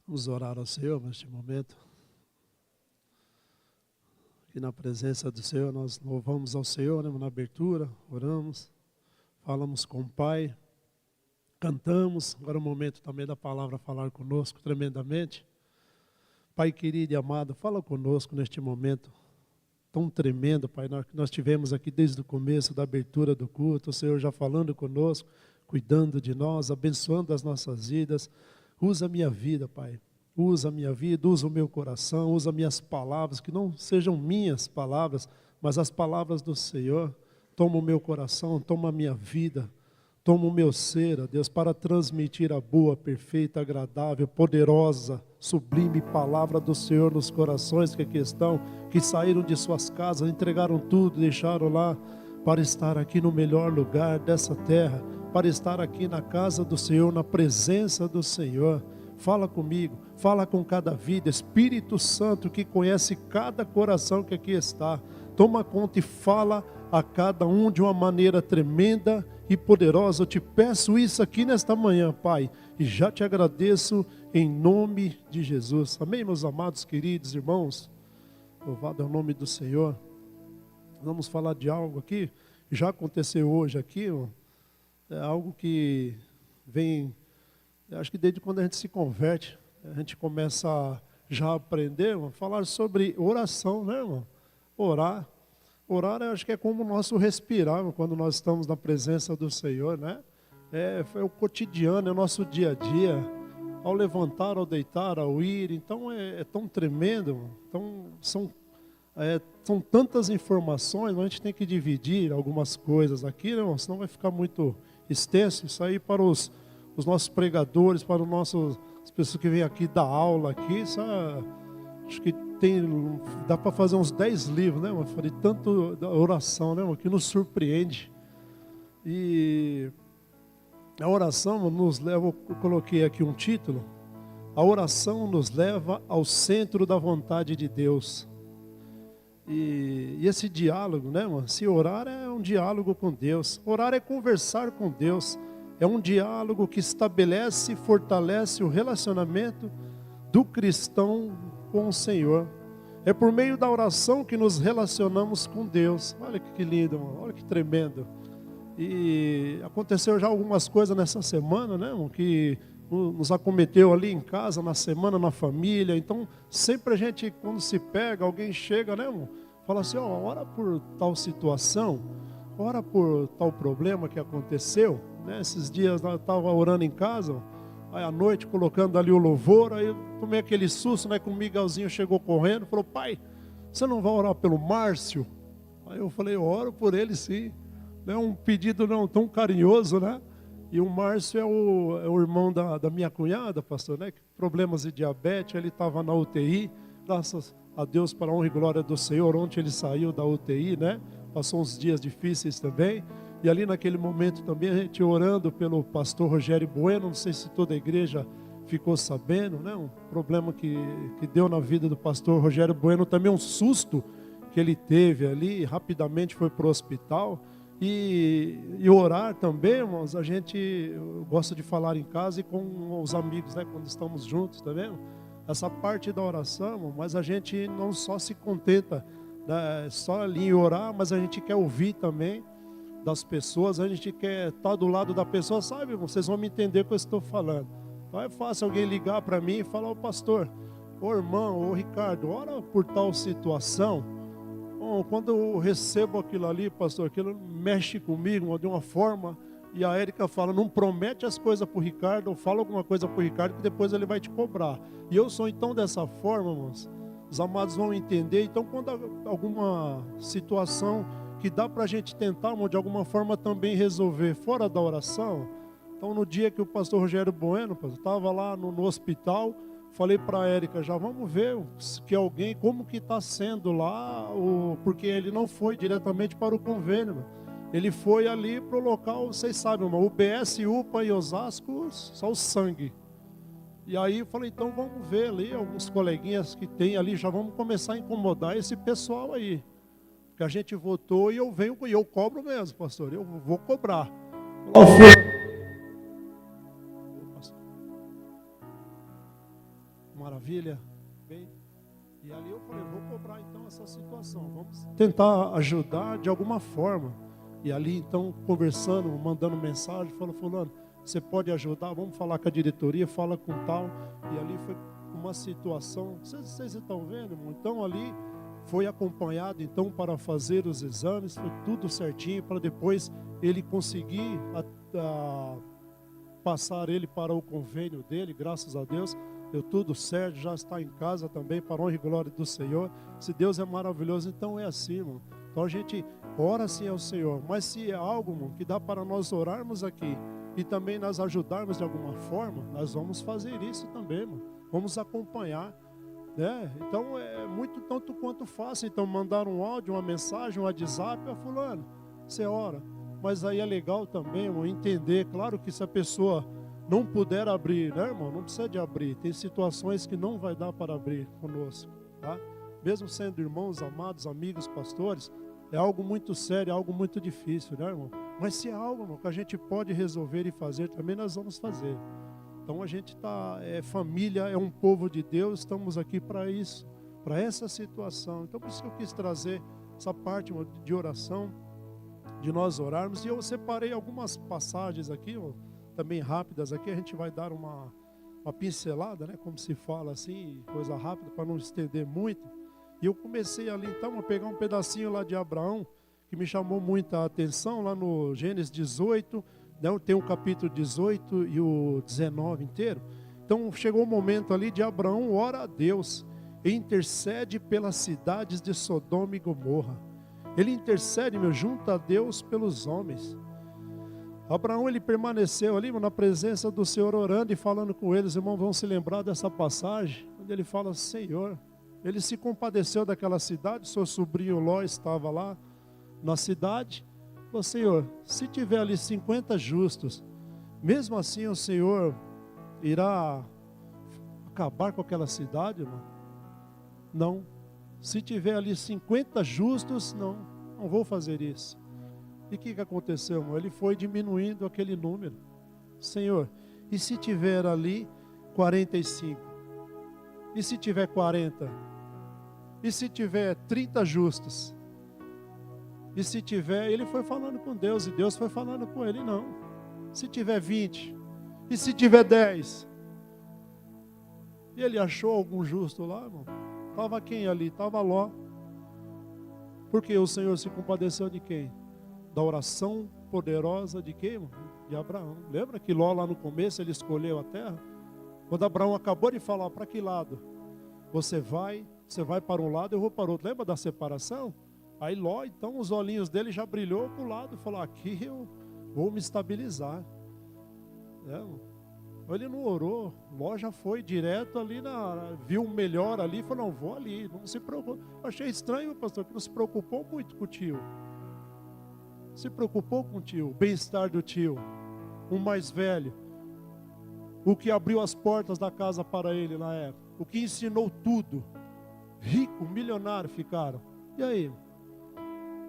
Vamos orar ao Senhor neste momento. Aqui na presença do Senhor, nós louvamos ao Senhor, né? Na abertura, oramos, falamos com o Pai, cantamos. Agora é o momento também da palavra falar conosco tremendamente. Pai querido e amado, fala conosco neste momento tão tremendo, Pai, que nós tivemos aqui desde o começo da abertura do culto, o Senhor já falando conosco, cuidando de nós, abençoando as nossas vidas. Usa a minha vida, Pai. Usa a minha vida, usa o meu coração, usa minhas palavras, que não sejam minhas palavras, mas as palavras do Senhor. Toma o meu coração, toma a minha vida, toma o meu ser, ó Deus, para transmitir a boa, perfeita, agradável, poderosa, sublime palavra do Senhor nos corações que aqui estão, que saíram de suas casas, entregaram tudo, deixaram lá, para estar aqui no melhor lugar dessa terra, para estar aqui na casa do Senhor, na presença do Senhor. Fala comigo, fala com cada vida, Espírito Santo que conhece cada coração que aqui está, toma conta e fala a cada um de uma maneira tremenda e poderosa. Eu te peço isso aqui nesta manhã, Pai, e já te agradeço em nome de Jesus. Amém, meus amados, queridos irmãos? Louvado é o nome do Senhor. Vamos falar de algo aqui, já aconteceu hoje aqui, é algo que vem, acho que desde quando a gente se converte, a gente começa a já aprender, falar sobre oração, né, irmão? Orar, acho que é como o nosso respirar, quando nós estamos na presença do Senhor, né? É o cotidiano, é o nosso dia a dia, ao levantar, ao deitar, ao ir. Então é tão tremendo, são tantas informações, mas a gente tem que dividir algumas coisas aqui, né, irmão? Senão vai ficar muito extenso. Isso aí para os nossos pregadores, para as pessoas que vêm aqui dar aula aqui, acho que dá para fazer uns 10 livros, né? Eu falei tanto da oração, né? Que nos surpreende. E a oração nos leva, eu coloquei aqui um título, a oração nos leva ao centro da vontade de Deus. E esse diálogo, né, mano? Se orar é um diálogo com Deus, orar é conversar com Deus, é um diálogo que estabelece e fortalece o relacionamento do cristão com o Senhor. É por meio da oração que nos relacionamos com Deus. Olha que lindo, mano. Olha que tremendo. E aconteceu já algumas coisas nessa semana, né, mano, que nos acometeu ali em casa, na semana, na família. Então, sempre a gente, quando se pega, alguém chega, né, mano, fala assim, ó, ora por tal situação, ora por tal problema que aconteceu. Né? Esses dias eu estava orando em casa, aí à noite colocando ali o louvor, aí eu tomei aquele susto, né, que o Miguelzinho chegou correndo, falou, pai, você não vai orar pelo Márcio? Aí eu falei, eu oro por ele sim. Não é um pedido não tão carinhoso, né? E o Márcio é o irmão da minha cunhada, pastor, né? Problemas de diabetes, ele estava na UTI, graças a Deus, para a honra e glória do Senhor, ontem ele saiu da UTI, né? Passou uns dias difíceis também. E ali naquele momento também a gente orando pelo pastor Rogério Bueno, não sei se toda a igreja ficou sabendo, né? Um problema que deu na vida do pastor Rogério Bueno, também um susto que ele teve ali, rapidamente foi para o hospital. E orar também, irmãos, eu gosto de falar em casa e com os amigos, né? Quando estamos juntos, tá vendo? Essa parte da oração, mas a gente não só se contenta, né, só ali em orar, mas a gente quer ouvir também das pessoas, a gente quer estar do lado da pessoa, sabe, vocês vão me entender o que eu estou falando. Então é fácil alguém ligar para mim e falar, ô pastor, ô irmão, ô Ricardo, ora por tal situação. Bom, quando eu recebo aquilo ali, pastor, aquilo mexe comigo de uma forma, e a Érica fala, não promete as coisas para o Ricardo, ou fala alguma coisa para o Ricardo que depois ele vai te cobrar. E eu sou então dessa forma, irmãos, os amados vão entender. Então quando há alguma situação que dá para a gente tentar, de alguma forma também resolver fora da oração. Então no dia que o pastor Rogério Bueno estava lá no hospital, falei para a Érica, já vamos ver que alguém, como que está sendo lá, porque ele não foi diretamente para o convênio, ele foi ali para o local, vocês sabem, UBS, UPA e Osasco, só o sangue. E aí eu falei, então vamos ver ali, alguns coleguinhas que tem ali, já vamos começar a incomodar esse pessoal aí. Que a gente votou e eu cobro mesmo, pastor, eu vou cobrar. Qual foi? Maravilha. Bem, e ali eu falei, vou cobrar então essa situação, vamos tentar ajudar de alguma forma. E ali então, conversando, mandando mensagem, falou, fulano, você pode ajudar? Vamos falar com a diretoria, fala com tal. E ali foi uma situação, vocês estão vendo, irmão? Então ali foi acompanhado então para fazer os exames, foi tudo certinho, para depois ele conseguir passar ele para o convênio dele, graças a Deus. Deu tudo certo, já está em casa também, para a honra e glória do Senhor. Se Deus é maravilhoso, então é assim, irmão. Então a gente ora sim ao Senhor, mas se é algo, irmão, que dá para nós orarmos aqui e também nós ajudarmos de alguma forma, nós vamos fazer isso também, irmão. Vamos acompanhar, né? Então é muito tanto quanto fácil. Então mandar um áudio, uma mensagem, um WhatsApp, fulano, você ora. Mas aí é legal também, irmão, entender, claro que se a pessoa não puder abrir, né, irmão? Não precisa de abrir. Tem situações que não vai dar para abrir conosco, tá? Mesmo sendo irmãos, amados, amigos, pastores, é algo muito sério, é algo muito difícil, né, irmão? Mas se é algo, irmão, que a gente pode resolver e fazer, também nós vamos fazer. Então a gente é família, é um povo de Deus, estamos aqui para isso, para essa situação. Então por isso que eu quis trazer essa parte, irmão, de oração, de nós orarmos. E eu separei algumas passagens aqui, irmão, também rápidas aqui, a gente vai dar uma pincelada, né, como se fala assim, coisa rápida, para não estender muito. E eu comecei ali então a pegar um pedacinho lá de Abraão, que me chamou muita atenção, lá no Gênesis 18, né, tem o capítulo 18 e o 19 inteiro. Então chegou o momento ali de Abraão ora a Deus, e intercede pelas cidades de Sodoma e Gomorra. Ele intercede, junto a Deus pelos homens. Abraão, ele permaneceu ali na presença do Senhor, orando e falando com eles. Irmãos, vão se lembrar dessa passagem, onde ele fala, Senhor, ele se compadeceu daquela cidade, seu sobrinho Ló estava lá na cidade. Falou, Senhor, se tiver ali 50 justos, mesmo assim o Senhor irá acabar com aquela cidade, irmão? Não. Se tiver ali 50 justos, não vou fazer isso. E o que aconteceu, irmão? Ele foi diminuindo aquele número. Senhor, e se tiver ali 45? E se tiver 40? E se tiver 30 justos? E se tiver... Ele foi falando com Deus e Deus foi falando com ele, não. Se tiver 20? E se tiver 10? E ele achou algum justo lá, irmão? Estava quem ali? Estava Ló. Porque o Senhor se compadeceu de quem? Da oração poderosa de quem? De Abraão. Lembra que Ló lá no começo ele escolheu a terra? Quando Abraão acabou de falar, para que lado? Você vai para um lado, eu vou para o outro. Lembra da separação? Aí Ló, então os olhinhos dele já brilhou para o lado. Falou, aqui eu vou me estabilizar. Ele não orou. Ló já foi direto ali, viu o melhor ali. Falou, não, vou ali, não se preocupe. Achei estranho, pastor, que não se preocupou muito com o tio. Se preocupou com o tio, o bem-estar do tio, o mais velho, o que abriu as portas da casa para ele na época, o que ensinou tudo, rico, milionário ficaram. E aí?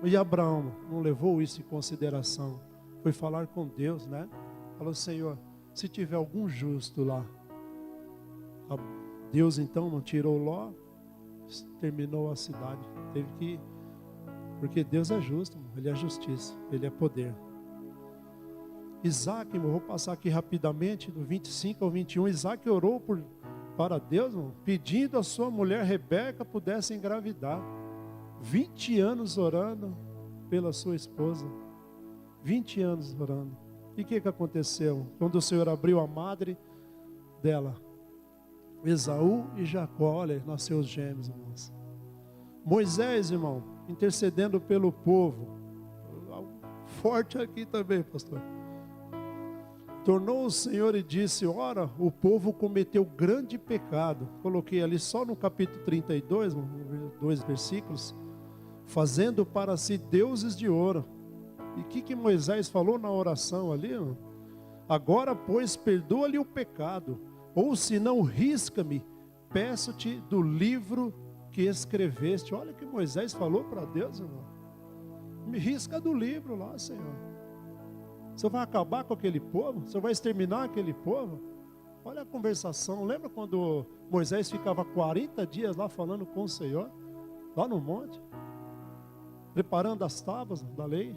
E Abraão não levou isso em consideração, foi falar com Deus, né? Falou, Senhor, se tiver algum justo lá. Deus então não tirou Ló, terminou a cidade, teve que... Porque Deus é justo, Ele é justiça, Ele é poder. Isaac, eu vou passar aqui rapidamente, do 25 ao 21, Isaac orou para Deus, pedindo a sua mulher Rebeca pudesse engravidar. 20 anos orando pela sua esposa. 20 anos orando. E o que aconteceu? Quando o Senhor abriu a madre dela, Esaú e Jacó, olha, nasceu os gêmeos, irmãos. Moisés, irmão, intercedendo pelo povo. Forte aqui também, pastor. Tornou o Senhor e disse, ora, o povo cometeu grande pecado. Coloquei ali só no capítulo 32, 2 versículos. Fazendo para si deuses de ouro. E o que Moisés falou na oração ali? Agora, pois, perdoa-lhe o pecado. Ou se não, risca-me, peço-te do livro que escreveste. Olha o que Moisés falou para Deus, irmão. Me risca do livro lá, Senhor. Você vai acabar com aquele povo? Você vai exterminar aquele povo? Olha a conversação. Lembra quando Moisés ficava 40 dias lá falando com o Senhor? Lá no monte? Preparando as tábuas da lei?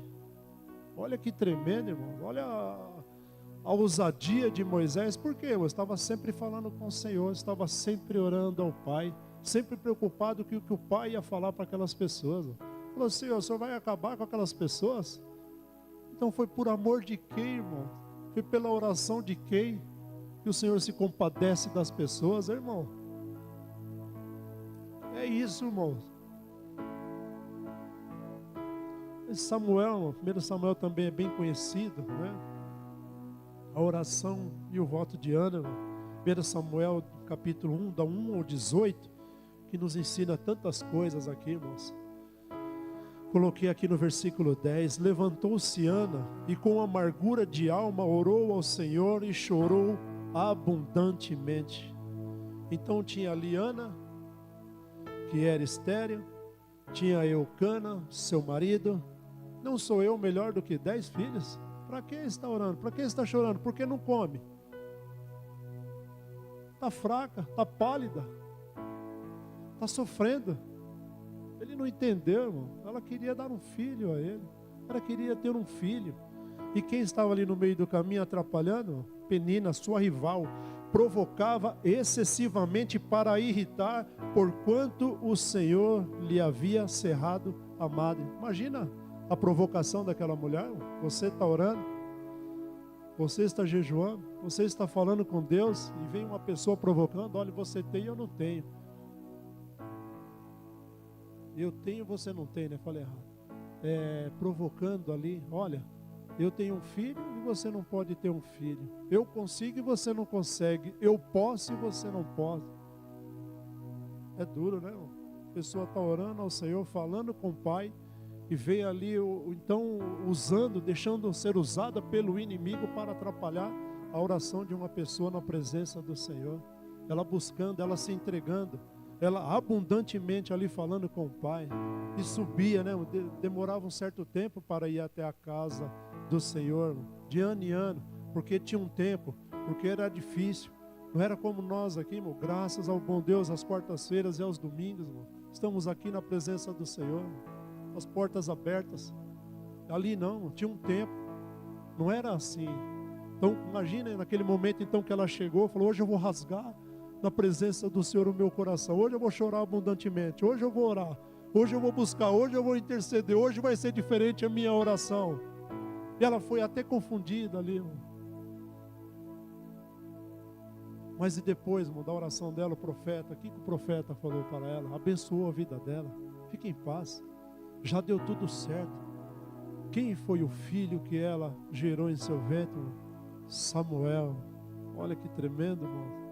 Olha que tremendo, irmão. Olha a ousadia de Moisés. Por quê? Eu estava sempre falando com o Senhor, estava sempre orando ao Pai, sempre preocupado com o que o Pai ia falar para aquelas pessoas. Falou, Senhor, o Senhor vai acabar com aquelas pessoas? Então foi por amor de quem, irmão? Foi pela oração de quem que o Senhor se compadece das pessoas, irmão? É isso, irmão. Samuel, 1 Samuel também é bem conhecido, né? A oração e o voto de Ana, 1 Samuel capítulo 1, da 1 ao 18, que nos ensina tantas coisas aqui, irmãos. Coloquei aqui no versículo 10, levantou-se Ana e com amargura de alma orou ao Senhor e chorou abundantemente. Então tinha ali Ana, que era estéril, tinha Eucana, seu marido. Não sou eu melhor do que 10 filhos? Para que está orando? Para que está chorando? Por que não come? Está fraca, está pálida, está sofrendo. Ele não entendeu, irmão. Ela queria dar um filho a ele. Ela queria ter um filho. E quem estava ali no meio do caminho atrapalhando? Penina, sua rival, provocava excessivamente para irritar, porquanto o Senhor lhe havia cerrado a madre. Imagina a provocação daquela mulher. Você está orando, você está jejuando, você está falando com Deus e vem uma pessoa provocando. Olha, você tem, eu não tenho. Eu tenho, você não tem, né? Falei errado. Provocando ali, olha, eu tenho um filho e você não pode ter um filho. Eu consigo e você não consegue. Eu posso e você não pode. É duro, né? A pessoa está orando ao Senhor, falando com o Pai, e vem ali, então, usando, deixando ser usada pelo inimigo para atrapalhar a oração de uma pessoa na presença do Senhor. Ela buscando, ela se entregando, ela abundantemente ali falando com o Pai. E subia, né? Demorava um certo tempo para ir até a casa do Senhor, de ano em ano, porque tinha um tempo, porque era difícil. Não era como nós aqui, irmão, graças ao bom Deus, às quartas-feiras e aos domingos, irmão, estamos aqui na presença do Senhor, irmão, as portas abertas. Ali não, tinha um tempo, não era assim. Então imagina naquele momento então que ela chegou, falou, hoje eu vou rasgar na presença do Senhor o meu coração, hoje eu vou chorar abundantemente, hoje eu vou orar, hoje eu vou buscar, hoje eu vou interceder, hoje vai ser diferente a minha oração. E ela foi até confundida ali, irmão. Mas e depois, irmão, da oração dela, o profeta, o que o profeta falou para ela? Abençoou a vida dela, fique em paz, já deu tudo certo. Quem foi o filho que ela gerou em seu ventre? Samuel. Olha que tremendo, irmão.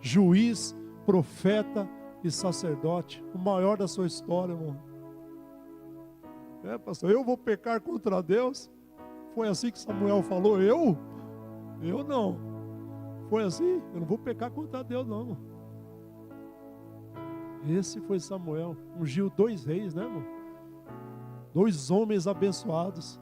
Juiz, profeta e sacerdote, o maior da sua história, irmão. Pastor, eu vou pecar contra Deus? Foi assim que Samuel falou? Eu não. Foi assim? Eu não vou pecar contra Deus, não, irmão. Esse foi Samuel. Ungiu 2 reis, né, irmão? 2 homens abençoados.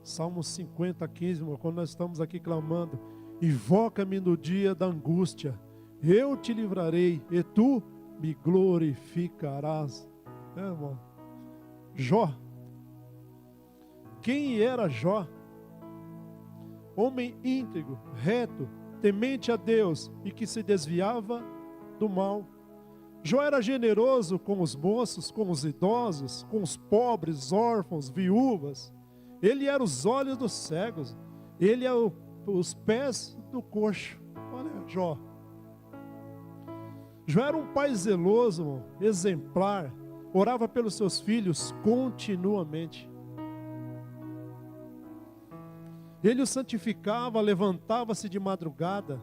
Salmo 50, 15, irmão, quando nós estamos aqui clamando, invoca-me no dia da angústia, eu te livrarei e tu me glorificarás. Irmão, Jó. Quem era Jó? Homem íntegro, reto, temente a Deus e que se desviava do mal. Jó era generoso com os moços, com os idosos, com os pobres, órfãos, viúvas. Ele era os olhos dos cegos, ele é os pés do coxo. Olha, Jó. Jó era um pai zeloso, irmão, exemplar, orava pelos seus filhos continuamente. Ele os santificava, levantava-se de madrugada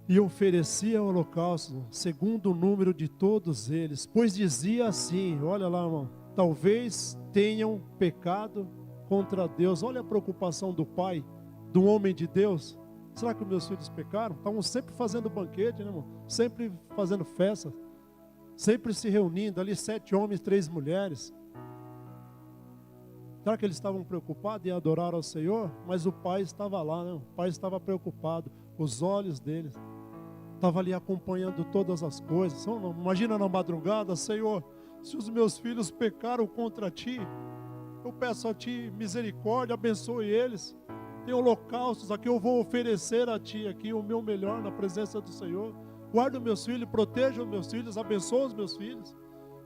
e oferecia holocausto, segundo o número de todos eles, pois dizia assim, olha lá, irmão, talvez tenham pecado contra Deus. Olha a preocupação do pai, do homem de Deus. Será que meus filhos pecaram? Estavam sempre fazendo banquete, né, irmão? Sempre fazendo festa, sempre se reunindo, ali 7 homens, 3 mulheres. Será que eles estavam preocupados em adorar ao Senhor? Mas o pai estava lá, né? O pai estava preocupado. Os olhos deles estavam ali acompanhando todas as coisas. Imagina na madrugada: Senhor, se os meus filhos pecaram contra Ti, eu peço a Ti misericórdia, abençoe eles. Tem holocaustos aqui, eu vou oferecer a Ti aqui o meu melhor na presença do Senhor. Guarda os meus filhos, proteja os meus filhos, abençoa os meus filhos.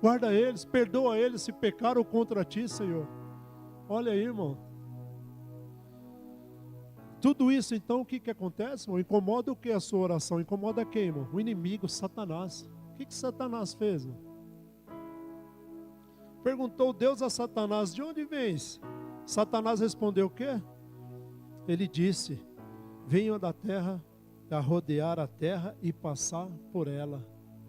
Guarda eles, perdoa eles se pecaram contra Ti, Senhor. Olha aí, irmão. Tudo isso, então, o que acontece, irmão? Incomoda o que a sua oração? Incomoda quem, irmão? O inimigo, Satanás. O que Satanás fez, irmão? Perguntou Deus a Satanás: de onde vens? Satanás respondeu o quê? Ele disse: venho da terra, a rodear a terra e passar por ela.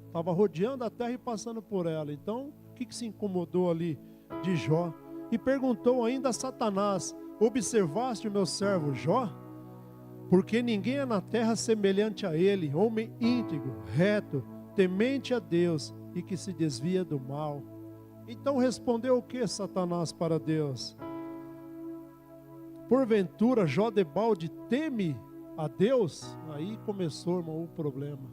Estava rodeando a terra e passando por ela. Então, o que se incomodou ali de Jó? E perguntou ainda a Satanás: observaste o meu servo Jó? Porque ninguém é na terra semelhante a ele, homem íntegro, reto, temente a Deus e que se desvia do mal. Então respondeu o que Satanás para Deus? Porventura Jó debalde teme a Deus? Aí começou, irmão, o problema.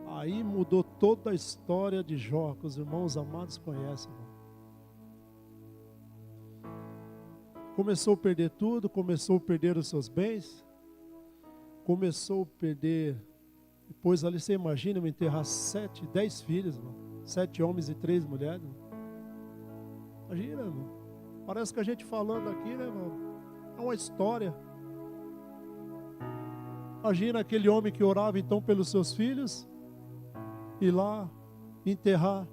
Aí mudou toda a história de Jó, que os irmãos amados conhecem, irmão. Começou a perder tudo, começou a perder os seus bens, começou a perder. Depois ali você imagina eu enterrar 10 filhos, irmão. 7 homens e 3 mulheres. Irmão. Imagina, irmão. Parece que a gente falando aqui, né, irmão? É uma história. Imagina aquele homem que orava então pelos seus filhos, ir lá enterrar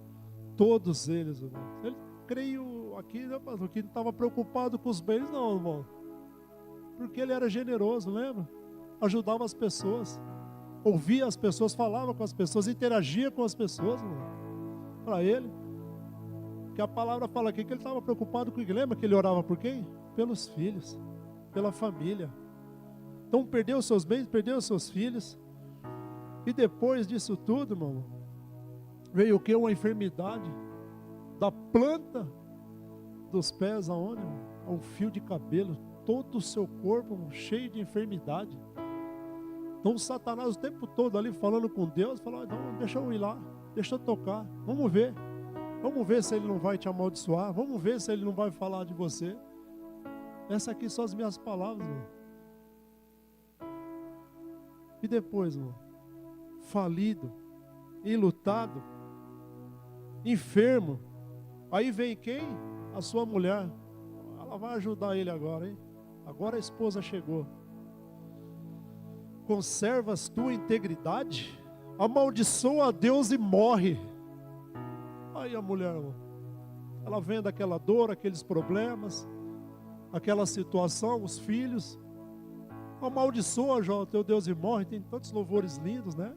todos eles, irmão. Ele creio aqui, né, pastor, que não estava preocupado com os bens, não, irmão. Porque ele era generoso, lembra? Ajudava as pessoas, ouvia as pessoas, falava com as pessoas, interagia com as pessoas, irmão. Para ele, que a palavra fala aqui que ele estava preocupado com o que? Lembra que ele orava por quem? Pelos filhos, pela família. Então perdeu os seus bens, perdeu os seus filhos. E depois disso tudo, irmão, veio o que? Uma enfermidade da planta dos pés aonde? A um fio de cabelo, todo o seu corpo cheio de enfermidade. Então Satanás o tempo todo ali falando com Deus, falou: não, deixa eu ir lá, deixa eu tocar, vamos ver se ele não vai te amaldiçoar, vamos ver se ele não vai falar de você. Essas aqui são as minhas palavras, irmão. E depois, irmão, falido, enlutado, enfermo. Aí vem quem? A sua mulher. Ela vai ajudar ele agora, hein? Agora a esposa chegou. Conservas tua integridade? Amaldiçoa a Deus e morre. Aí a mulher, irmão, ela vendo aquela dor, aqueles problemas, aquela situação, os filhos. Amaldiçoa, Jó, teu Deus e morre. Tem tantos louvores lindos, né?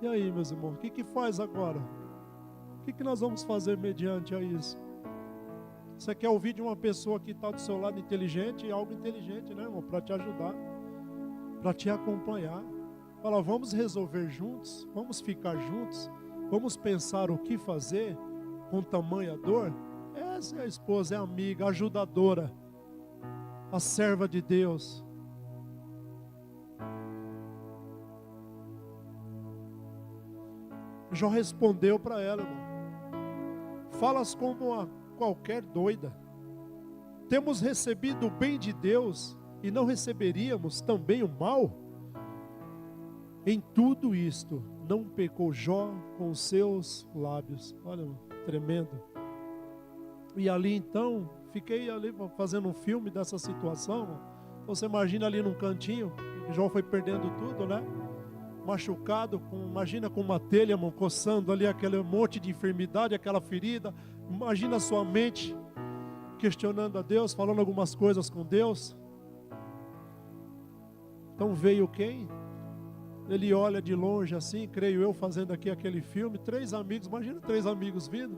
E aí, meus irmãos, o que faz agora? O que nós vamos fazer mediante a isso? Você quer ouvir de uma pessoa que está do seu lado inteligente, algo inteligente, né, irmão? Para te ajudar, para te acompanhar. Fala, vamos resolver juntos, vamos ficar juntos, vamos pensar o que fazer com tamanha dor. Essa é a esposa, é a amiga, a ajudadora, a serva de Deus. Jó respondeu para ela, irmão: falas como a qualquer doida. Temos recebido o bem de Deus e não receberíamos também o mal? Em tudo isto não pecou Jó com os seus lábios. Olha, irmão, tremendo. E ali então, fiquei ali fazendo um filme dessa situação, irmão. Você imagina ali num cantinho, Jó foi perdendo tudo, né? Machucado, imagina com uma telha, irmão, coçando ali aquele monte de enfermidade, aquela ferida. Imagina a sua mente questionando a Deus, falando algumas coisas com Deus. Então veio quem? Ele olha de longe assim, creio eu, fazendo aqui aquele filme, 3 amigos, imagina 3 amigos vindo.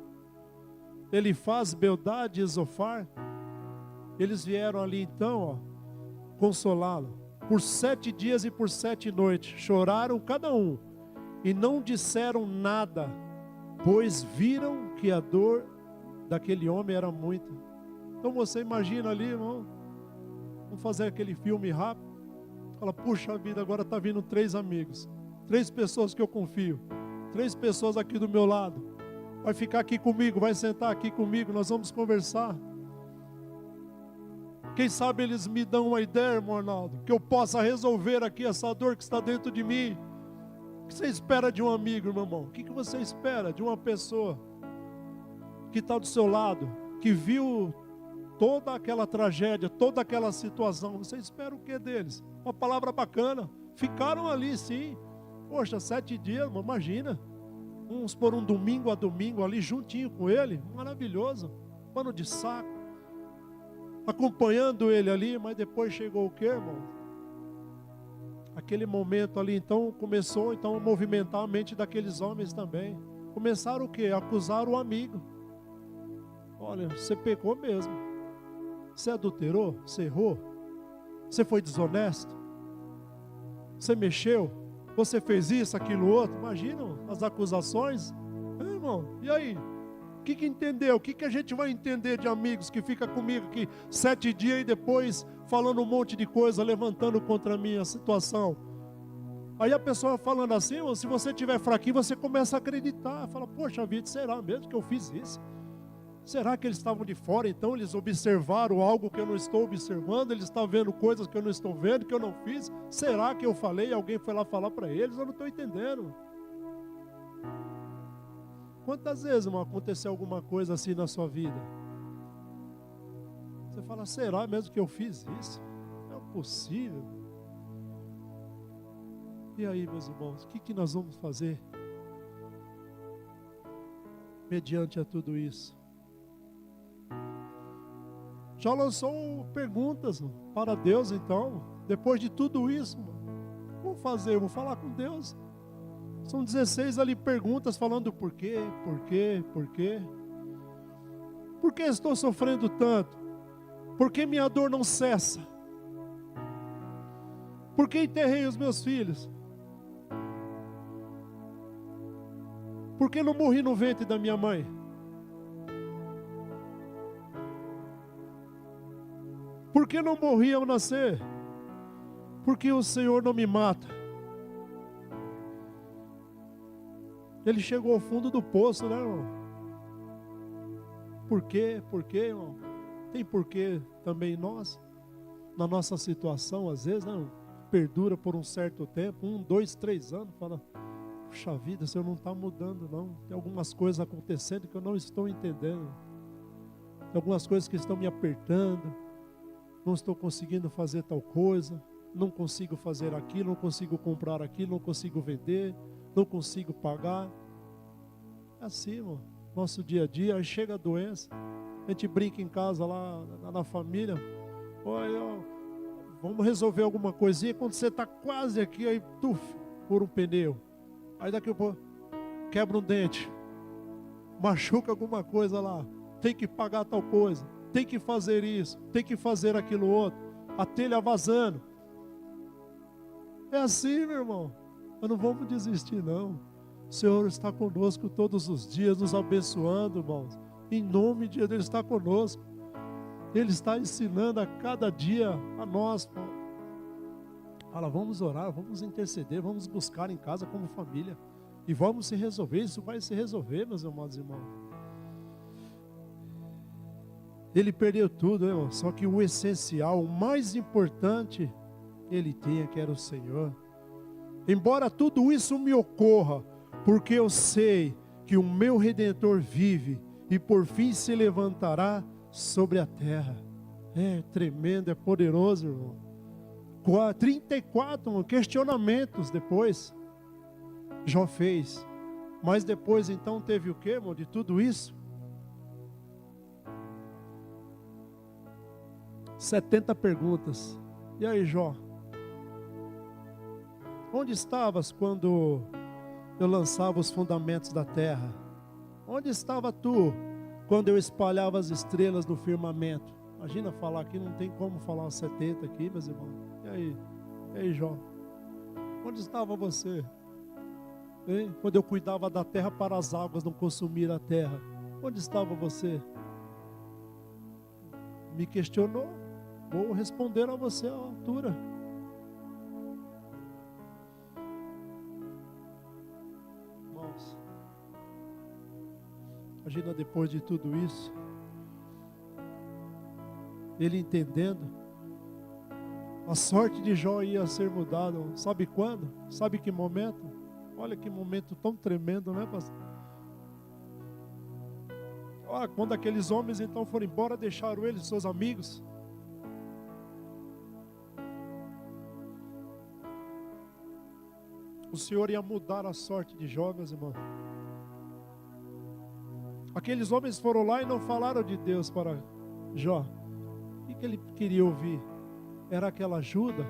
Elifaz, Bildade e Zofar. Eles vieram ali então, ó, consolá-lo. Por 7 dias e por 7 noites, choraram cada um, e não disseram nada, pois viram que a dor daquele homem era muito. Então você imagina ali, irmão, vamos fazer aquele filme rápido. Fala, puxa vida, agora está vindo 3 amigos, 3 pessoas que eu confio, 3 pessoas aqui do meu lado. Vai ficar aqui comigo, vai sentar aqui comigo, nós vamos conversar. Quem sabe eles me dão uma ideia, irmão Arnaldo, que eu possa resolver aqui essa dor que está dentro de mim. O que você espera de um amigo, meu irmão? O que você espera de uma pessoa que está do seu lado, que viu toda aquela tragédia, toda aquela situação? Você espera o que deles? Uma palavra bacana. Ficaram ali, sim. Poxa, 7 dias, irmão, imagina. Uns por um domingo a domingo ali, juntinho com ele. Maravilhoso. Pano de saco. Acompanhando ele ali, mas depois chegou o que, irmão? Aquele momento ali, então, começou então, a movimentar a mente daqueles homens também. Começaram o quê? A acusar o amigo. Olha, você pecou mesmo. Você adulterou? Você errou? Você foi desonesto? Você mexeu? Você fez isso, aquilo, outro? Imaginam as acusações? Irmão, e aí? O que entendeu? O que a gente vai entender de amigos que fica comigo aqui 7 dias e depois falando um monte de coisa, levantando contra mim a situação? Aí a pessoa falando assim, se você estiver fraquinho, você começa a acreditar. Fala, poxa vida, será mesmo que eu fiz isso? Será que eles estavam de fora, então eles observaram algo que eu não estou observando? Eles estão vendo coisas que eu não estou vendo, que eu não fiz? Será que eu falei e alguém foi lá falar para eles? Eu não estou entendendo. Quantas vezes, irmão, aconteceu alguma coisa assim na sua vida? Você fala, será mesmo que eu fiz isso? Não é possível. E aí, meus irmãos, o que nós vamos fazer mediante a tudo isso? Já lançou perguntas para Deus, então, depois de tudo isso, mano, vou fazer, eu vou falar com Deus. São 16 ali perguntas falando por quê, por quê, por quê. Por que estou sofrendo tanto? Por que minha dor não cessa? Por que enterrei os meus filhos? Por que não morri no ventre da minha mãe? Por que não morri ao nascer? Por que o Senhor não me mata? Ele chegou ao fundo do poço, né, irmão? Por quê? Por quê, irmão? Tem porquê também nós, na nossa situação, às vezes, né, perdura por um certo tempo, 1, 2, 3 anos, fala, puxa vida, o Senhor não está mudando, não. Tem algumas coisas acontecendo que eu não estou entendendo. Tem algumas coisas que estão me apertando. Não estou conseguindo fazer tal coisa, não consigo fazer aquilo, não consigo comprar aquilo, não consigo vender, não consigo pagar. É assim, irmão, nosso dia a dia. Aí chega a doença, a gente brinca em casa lá na família, olha, vamos resolver alguma coisinha, quando você está quase aqui, aí por um pneu, aí daqui a pouco quebra um dente, machuca alguma coisa lá, tem que pagar tal coisa, tem que fazer isso, tem que fazer aquilo outro, a telha vazando. É assim, meu irmão. Mas não vamos desistir, não. O Senhor está conosco todos os dias, nos abençoando, irmãos. Em nome de Deus, Ele está conosco. Ele está ensinando a cada dia a nós. Fala, vamos orar, vamos interceder, vamos buscar em casa como família. E vamos se resolver. Isso vai se resolver, meus amados irmãos. Ele perdeu tudo, irmão. Só que o essencial, o mais importante, ele tinha, que era o Senhor. Embora tudo isso me ocorra, porque eu sei que o meu Redentor vive e por fim se levantará sobre a terra. É tremendo, é poderoso, irmão. 34 questionamentos depois Jó fez. Mas depois então teve o que, irmão, de tudo isso? 70 perguntas. E aí, Jó? Onde estavas quando eu lançava os fundamentos da terra? Onde estava tu quando eu espalhava as estrelas no firmamento? Imagina falar aqui, não tem como falar uns 70 aqui, meus irmãos. E aí, Jó? Onde estava você? Hein? Quando eu cuidava da terra para as águas não consumir a terra. Onde estava você? me questionou. Vou responder a você à altura. Irmãos, imagina depois de tudo isso, ele entendendo, a sorte de Jó ia ser mudada. Sabe quando? Sabe que momento? Olha que momento tão tremendo, né, pastor? Quando aqueles homens então foram embora, deixaram ele e seus amigos. O Senhor ia mudar a sorte de Jó, meus irmãos. Aqueles homens foram lá e não falaram de Deus para Jó. O que ele queria ouvir? Era aquela ajuda.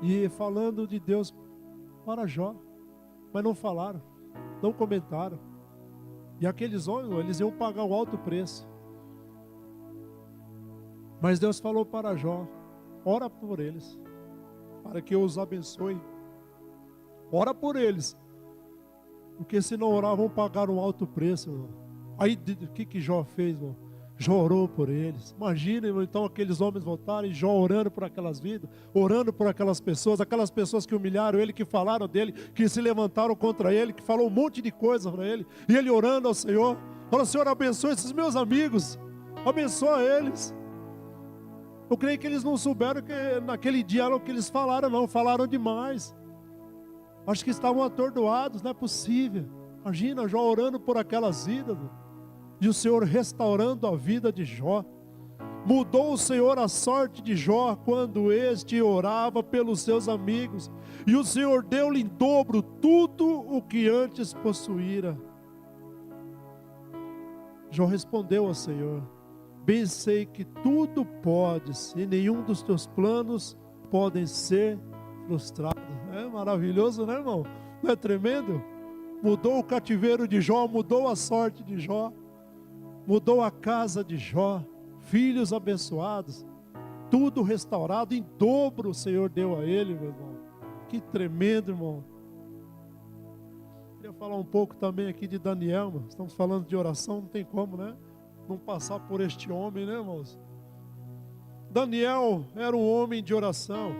E falando de Deus para Jó. Mas não falaram, não comentaram. E aqueles homens, eles iam pagar o alto preço. Mas Deus falou para Jó: ora por eles, para que eu os abençoe. Ora por eles, porque se não orar vão pagar um alto preço, irmão. Aí o que Jó fez, irmão? Jó orou por eles. Imagina, irmão, então aqueles homens voltarem, Jó orando por aquelas vidas, orando por aquelas pessoas que humilharam ele, que falaram dele, que se levantaram contra ele, que falou um monte de coisa para ele, e ele orando ao Senhor. Fala: Senhor, abençoa esses meus amigos, abençoa eles. Eu creio que eles não souberam que naquele diálogo que eles falaram, não, falaram demais. Acho que estavam atordoados, não é possível. Imagina Jó orando por aquelas vidas, e o Senhor restaurando a vida de Jó. Mudou o Senhor a sorte de Jó quando este orava pelos seus amigos, e o Senhor deu-lhe em dobro tudo o que antes possuíra. Jó respondeu ao Senhor: bem sei que tudo podes, e nenhum dos teus planos podem ser frustrados. É maravilhoso, né, irmão? Não é tremendo? Mudou o cativeiro de Jó, mudou a sorte de Jó, mudou a casa de Jó, filhos abençoados, tudo restaurado, em dobro o Senhor deu a ele, meu irmão. Que tremendo, irmão. Queria falar um pouco também aqui de Daniel, irmão. Estamos falando de oração, não tem como, né? Não passar por este homem, né, irmãos? Daniel era um homem de oração.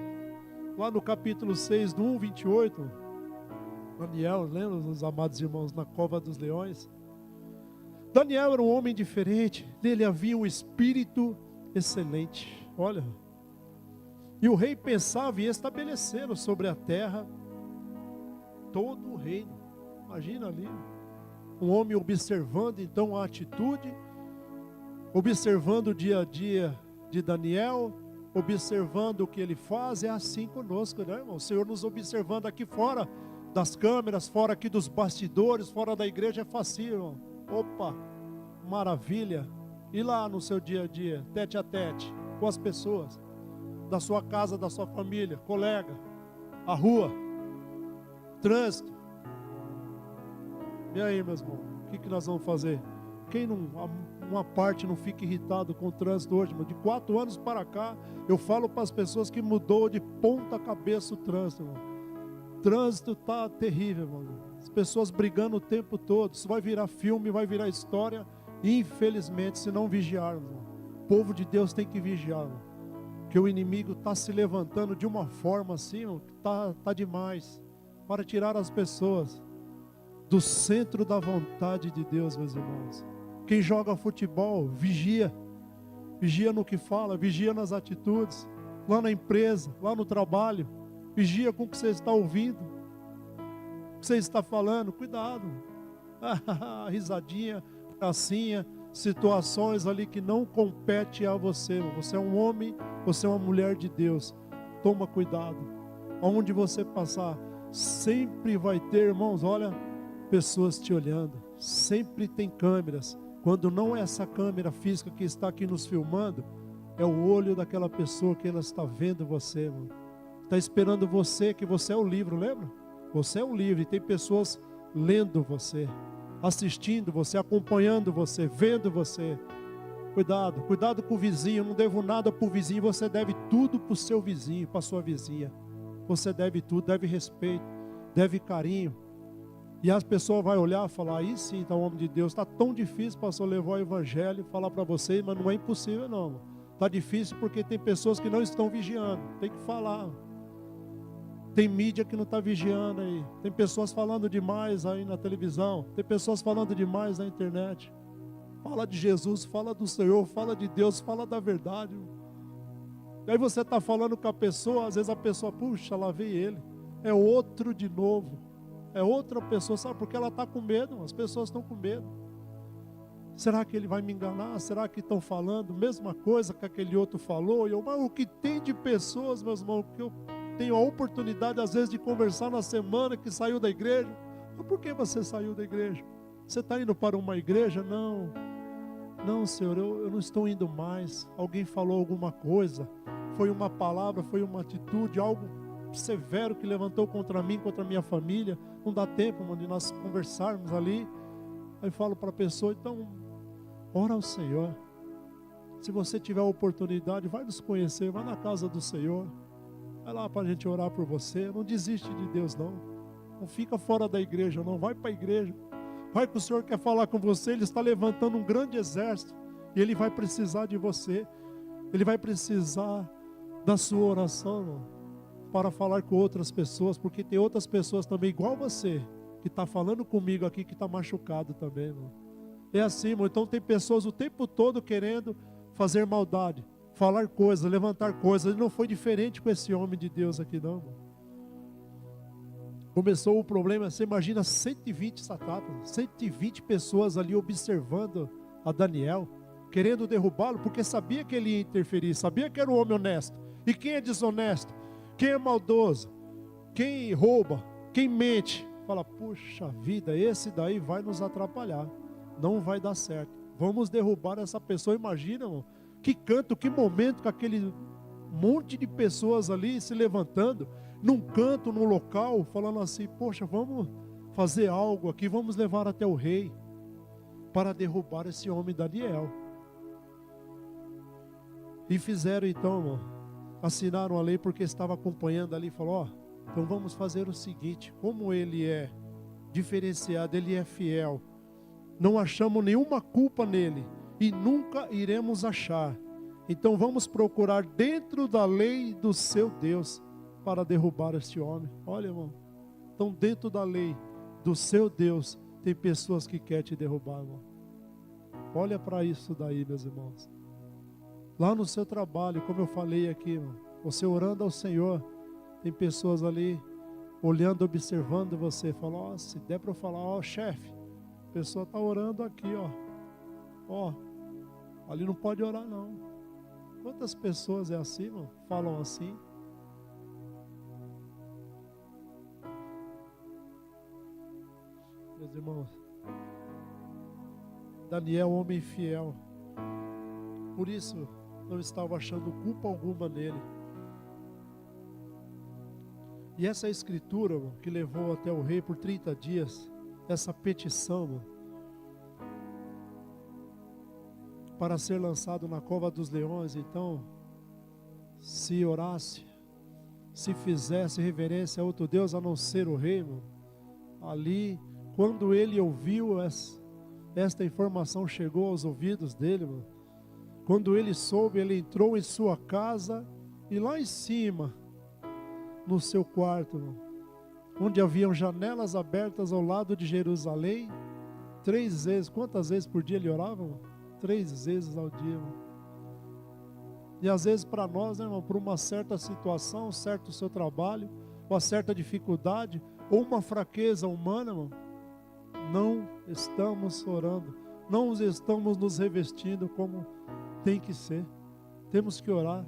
Lá no capítulo 6, do 1:28, Daniel, lembra os amados irmãos, na cova dos leões? Daniel era um homem diferente, nele havia um espírito excelente. Olha, e o rei pensava em estabelecer sobre a terra todo o reino. Imagina ali, um homem observando então a atitude, observando o dia a dia de Daniel, observando o que ele faz. É assim conosco, né, irmão? O Senhor nos observando aqui fora das câmeras, fora aqui dos bastidores, fora da igreja, é facinho, irmão. Opa, maravilha. E lá no seu dia a dia, tete a tete, com as pessoas, da sua casa, da sua família, colega, a rua, trânsito. E aí, meus irmãos, o que nós vamos fazer? Quem não, uma parte não fica irritado com o trânsito hoje, irmão? De 4 anos para cá, eu falo para as pessoas que mudou de ponta cabeça o trânsito, irmão. O trânsito está terrível, irmão. As pessoas brigando o tempo todo. Isso vai virar filme, vai virar história. Infelizmente, se não vigiarmos, irmão. O povo de Deus tem que vigiar, irmão. Que o inimigo está se levantando de uma forma assim, irmão, que tá demais. Para tirar as pessoas do centro da vontade de Deus, meus irmãos. Quem joga futebol, vigia. Vigia no que fala, vigia nas atitudes. Lá na empresa, lá no trabalho. Vigia com o que você está ouvindo, o que você está falando. Cuidado. Risadinha, gracinha, situações ali que não competem a você. Você é um homem, você é uma mulher de Deus. Toma cuidado. Aonde você passar, sempre vai ter, irmãos, olha, pessoas te olhando. Sempre tem câmeras. Quando não é essa câmera física que está aqui nos filmando, é o olho daquela pessoa que ela está vendo você, irmão. Está esperando você, que você é o livro, lembra? Você é um livro e tem pessoas lendo você, assistindo você, acompanhando você, vendo você. Cuidado, cuidado com o vizinho. Eu não devo nada para o vizinho, você deve tudo para o seu vizinho, para a sua vizinha. Você deve tudo, deve respeito, deve carinho. E as pessoas vão olhar e falar, aí sim está o homem de Deus. Está tão difícil, pastor, levar o evangelho e falar para vocês, mas não é impossível não. Está difícil porque tem pessoas que não estão vigiando. Tem que falar. Tem mídia que não está vigiando aí. Tem pessoas falando demais aí na televisão. Tem pessoas falando demais na internet. Fala de Jesus, fala do Senhor, fala de Deus, fala da verdade. E aí você está falando com a pessoa, às vezes a pessoa, puxa, lá vem ele. É outro de novo. É outra pessoa, sabe? Porque ela está com medo. As pessoas estão com medo. Será que ele vai me enganar? Será que estão falando a mesma coisa que aquele outro falou? Mas o que tem de pessoas, meus irmãos, que eu tenho a oportunidade às vezes de conversar na semana que saiu da igreja. Mas por que você saiu da igreja? Você está indo para uma igreja? Não, Senhor, eu não estou indo mais. Alguém falou alguma coisa. Foi uma palavra, foi uma atitude, algo severo que levantou contra mim, contra a minha família. Não dá tempo, mano, de nós conversarmos ali. Aí eu falo para a pessoa, então, ora ao Senhor. Se você tiver a oportunidade, vai nos conhecer, vai na casa do Senhor. Vai lá para a gente orar por você. Não desiste de Deus, não. Não fica fora da igreja, não. Vai para a igreja. Vai que o Senhor quer falar com você. Ele está levantando um grande exército. E Ele vai precisar de você. Ele vai precisar da sua oração, irmão, para falar com outras pessoas. Porque tem outras pessoas também, igual você, que está falando comigo aqui, que está machucado também, irmão. É assim, irmão. Então tem pessoas o tempo todo querendo fazer maldade, falar coisas, levantar coisas. Ele não foi diferente com esse homem de Deus aqui, não, irmão. Começou o problema, você imagina 120 satrapas, 120 pessoas ali observando a Daniel, querendo derrubá-lo, porque sabia que ele ia interferir, sabia que era um homem honesto. E quem é desonesto? Quem é maldoso? Quem rouba? Quem mente? Fala, puxa vida, esse daí vai nos atrapalhar, não vai dar certo. Vamos derrubar essa pessoa. Imagina, irmão, que canto, que momento com aquele monte de pessoas ali se levantando, num canto, num local, falando assim, poxa, vamos fazer algo aqui, vamos levar até o rei, para derrubar esse homem Daniel. E fizeram então, irmão, assinaram a lei, porque estava acompanhando ali, falou, então vamos fazer o seguinte, como ele é diferenciado, ele é fiel, não achamos nenhuma culpa nele, e nunca iremos achar, então vamos procurar dentro da lei do seu Deus, para derrubar este homem. Olha, irmão, então dentro da lei do seu Deus, tem pessoas que querem te derrubar, irmão. Olha para isso daí, meus irmãos. Lá no seu trabalho, como eu falei aqui, irmão, você orando ao Senhor, tem pessoas ali, olhando, observando você, fala, se der para eu falar, chefe, a pessoa está orando aqui, ali não pode orar não. Quantas pessoas é assim, irmão? Falam assim? Meus irmãos, Daniel, homem fiel, por isso não estava achando culpa alguma nele. E essa escritura, irmão, que levou até o rei por 30 dias, essa petição, irmão, para ser lançado na cova dos leões, então, se orasse, se fizesse reverência a outro Deus a não ser o rei, irmão, ali, quando ele ouviu esta informação, chegou aos ouvidos dele, irmão. Quando ele soube, ele entrou em sua casa e lá em cima, no seu quarto, irmão, onde haviam janelas abertas ao lado de Jerusalém, 3 vezes, quantas vezes por dia ele orava, irmão? 3 vezes ao dia, irmão. E às vezes para nós, né, irmão, por uma certa situação, certo seu trabalho, uma certa dificuldade, ou uma fraqueza humana, irmão, não estamos orando, não estamos nos revestindo como tem que ser. Temos que orar,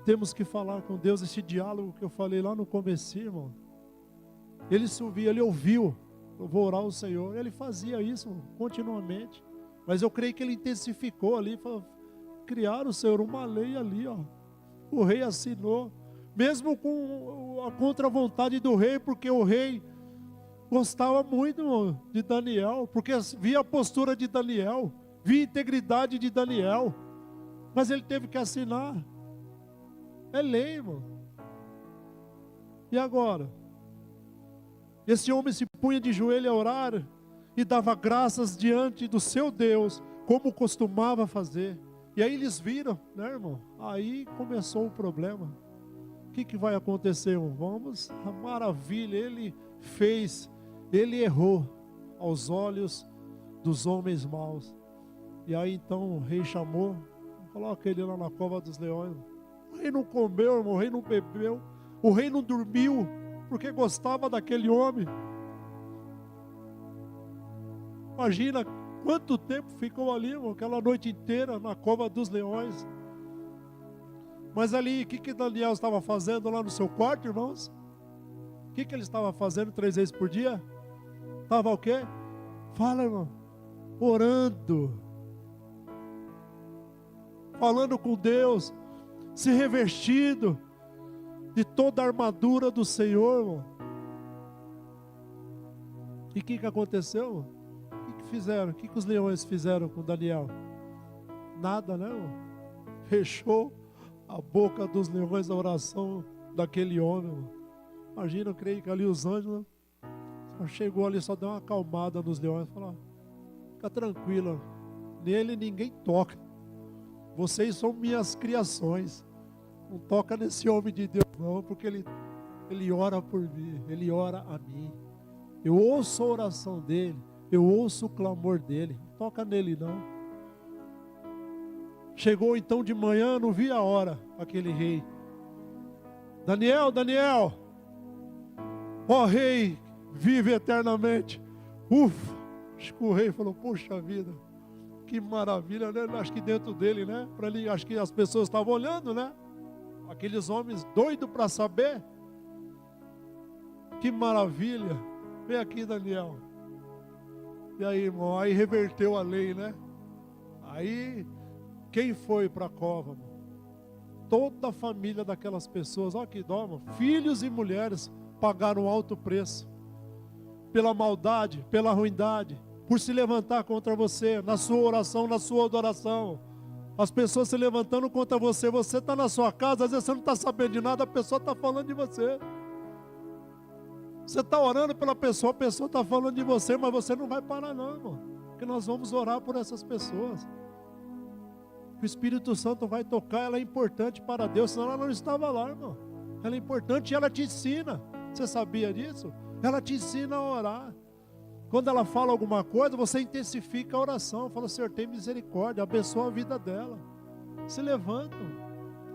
temos que falar com Deus. Esse diálogo que eu falei lá no comecinho, irmão, ele subia, ele ouviu, eu vou orar ao Senhor, ele fazia isso, irmão, continuamente, mas eu creio que ele intensificou ali, criaram, Senhor, uma lei ali, o rei assinou, mesmo com a contra-vontade do rei, porque o rei gostava muito, irmão, de Daniel, porque via a postura de Daniel, via a integridade de Daniel, mas ele teve que assinar. É lei, irmão. E agora? Esse homem se punha de joelho a orar e dava graças diante do seu Deus, como costumava fazer. E aí eles viram, né, irmão? Aí começou o problema. O que vai acontecer, irmão? Vamos, a maravilha, ele fez, ele errou aos olhos dos homens maus. E aí então o rei chamou, coloca ele lá na cova dos leões. O rei não comeu, irmão, o rei não bebeu, o rei não dormiu, porque gostava daquele homem. Imagina quanto tempo ficou ali, irmão, aquela noite inteira na cova dos leões. Mas ali, o que Daniel estava fazendo lá no seu quarto, irmãos? O que ele estava fazendo 3 vezes por dia? Estava o quê? Fala, irmão. Orando. Falando com Deus. Se revestindo de toda a armadura do Senhor, irmão. E o que aconteceu, irmão? O que fizeram? O que os leões fizeram com Daniel? Nada, né, irmão? Fechou a boca dos leões a oração daquele homem, irmão. Imagina, eu creio que ali os anjos, só chegou ali, só deu uma acalmada nos leões, falou: fica tranquilo, nele ninguém toca, vocês são minhas criações, não toca nesse homem de Deus não, porque ele ora por mim, ele ora a mim, eu ouço a oração dele, eu ouço o clamor dele, não toca nele não. Chegou então de manhã, não via a hora, aquele rei. Daniel, Daniel, ó rei, vive eternamente. Ufa, acho que o rei falou: puxa vida, que maravilha, né? Acho que dentro dele, né? Para ele, acho que as pessoas estavam olhando, né? Aqueles homens doidos para saber. Que maravilha. Vem aqui, Daniel. E aí, irmão, aí reverteu a lei, né? Aí, quem foi para a cova, irmão? Toda a família daquelas pessoas, olha que dó, irmão. Filhos e mulheres pagaram alto preço. Pela maldade, pela ruindade, por se levantar contra você, na sua oração, na sua adoração. As pessoas se levantando contra você, você está na sua casa, às vezes você não está sabendo de nada, a pessoa está falando de você. Você está orando pela pessoa, a pessoa está falando de você, mas você não vai parar não, irmão. Porque nós vamos orar por essas pessoas. O Espírito Santo vai tocar, ela é importante para Deus, senão ela não estava lá, irmão. Ela é importante e ela te ensina. Você sabia disso? Ela te ensina a orar. Quando ela fala alguma coisa, você intensifica a oração. Fala: Senhor, tem misericórdia, abençoa a vida dela. Se levantam.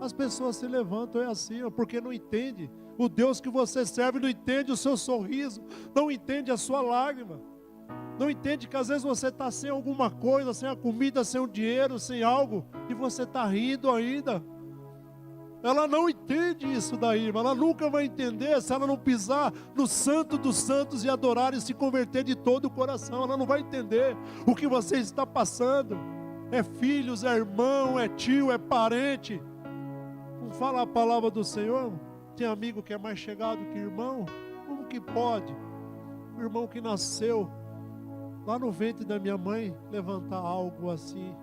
As pessoas se levantam, é assim, ó, porque não entende. O Deus que você serve não entende o seu sorriso, não entende a sua lágrima. Não entende que às vezes você está sem alguma coisa, sem a comida, sem o dinheiro, sem algo, e você está rindo ainda. Ela não entende isso daí, mas ela nunca vai entender se ela não pisar no Santo dos Santos e adorar e se converter de todo o coração. Ela não vai entender o que você está passando. É filhos, é irmão, é tio, é parente. Não fala a palavra do Senhor. Tem amigo que é mais chegado que irmão. Como que pode? O irmão que nasceu lá no ventre da minha mãe levantar algo assim,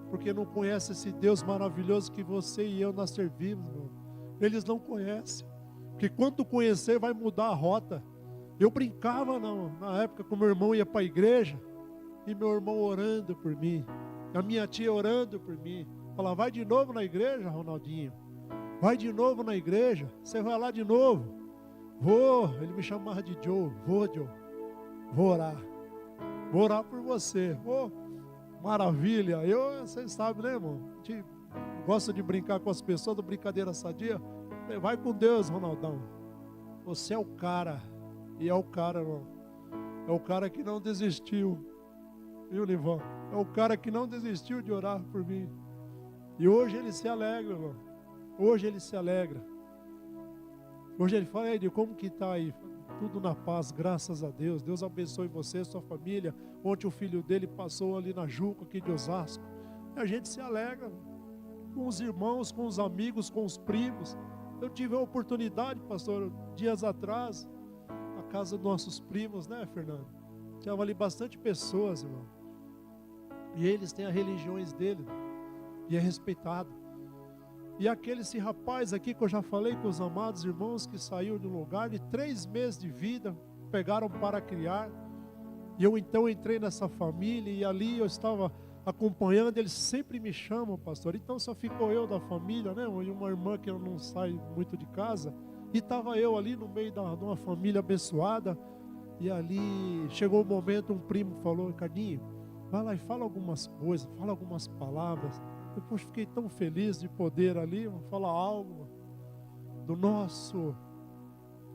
porque não conhece esse Deus maravilhoso que você e eu nós servimos, irmão. Eles não conhecem, porque quando conhecer vai mudar a rota. Eu brincava na época com meu irmão, ia para a igreja, e meu irmão orando por mim, a minha tia orando por mim, falava: vai de novo na igreja, Ronaldinho, vai de novo na igreja, você vai lá de novo. Vou, ele me chamava de Joe, vou orar por você, maravilha. Vocês sabem, né, irmão? A gente gosta de brincar com as pessoas, do brincadeira sadia. Vai com Deus, Ronaldão. Você é o cara. E é o cara, irmão. É o cara que não desistiu. Viu, Livão? É o cara que não desistiu de orar por mim. E hoje ele se alegra, irmão. Hoje ele se alegra. Hoje ele fala: Edi, como que está aí? Tudo na paz, graças a Deus. Deus abençoe você, sua família. Ontem o filho dele passou ali na Juca, aqui de Osasco. E a gente se alegra com os irmãos, com os amigos, com os primos. Eu tive a oportunidade, pastor, dias atrás, na casa dos nossos primos, né, Fernando? Tinha ali bastante pessoas, irmão. E eles têm as religiões dele. E é respeitado. E esse rapaz aqui que eu já falei com os amados irmãos, que saiu de um lugar de 3 meses de vida, pegaram para criar. E eu então entrei nessa família e ali eu estava acompanhando. Eles sempre me chamam, pastor. Então só ficou eu da família, né? E uma irmã que não sai muito de casa. E estava eu ali no meio de uma família abençoada. E ali chegou o momento, um primo falou: Ricardinho, vai lá e fala algumas coisas, fala algumas palavras. Depois fiquei tão feliz de poder ali falar algo do nosso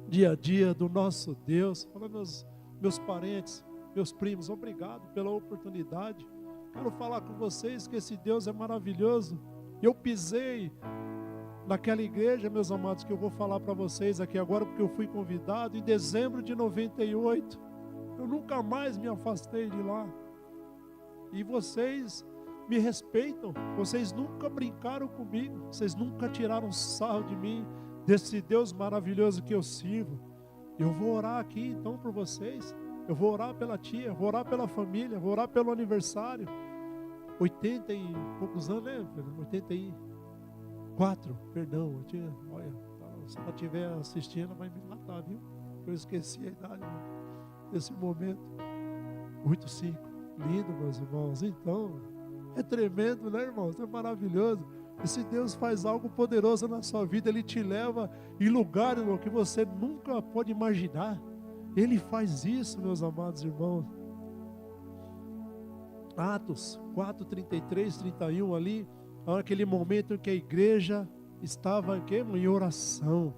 dia a dia, do nosso Deus. Fala, meus parentes, meus primos, obrigado pela oportunidade. Quero falar com vocês que esse Deus é maravilhoso. Eu pisei naquela igreja, meus amados, que eu vou falar para vocês aqui agora, porque eu fui convidado em dezembro de 98. Eu nunca mais me afastei de lá. E vocês me respeitam. Vocês nunca brincaram comigo. Vocês nunca tiraram sarro de mim, desse Deus maravilhoso que eu sirvo. Eu vou orar aqui então por vocês. Eu vou orar pela tia, vou orar pela família, vou orar pelo aniversário. 80 e poucos anos, né? 84, perdão. Olha, se ela estiver assistindo, ela vai me matar, viu? Eu esqueci a idade desse momento. 85, lindo, meus irmãos. Então, é tremendo, né, irmãos? É maravilhoso. Esse Deus faz algo poderoso na sua vida. Ele te leva em lugares, irmão, que você nunca pode imaginar. Ele faz isso, meus amados irmãos. Atos 4, 33, 31 ali, aquele momento em que a igreja estava em oração.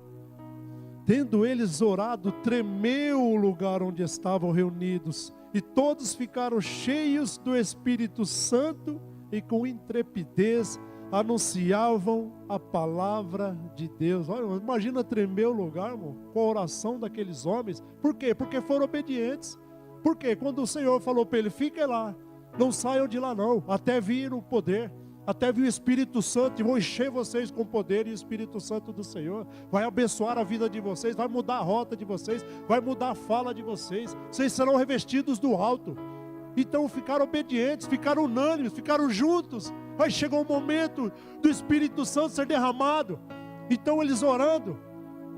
Tendo eles orado, tremeu o lugar onde estavam reunidos, e todos ficaram cheios do Espírito Santo e com intrepidez anunciavam a palavra de Deus. Olha, imagina tremer o lugar, irmão, com a oração daqueles homens. Por quê? Porque foram obedientes. Por quê? Quando o Senhor falou para ele: fiquem lá, não saiam de lá não, até vir o poder, até vir o Espírito Santo, e vou encher vocês com o poder e o Espírito Santo do Senhor. Vai abençoar a vida de vocês, vai mudar a rota de vocês, vai mudar a fala de vocês. Vocês serão revestidos do alto. Então ficaram obedientes, ficaram unânimes, ficaram juntos. Aí chegou o momento do Espírito Santo ser derramado. Então eles orando,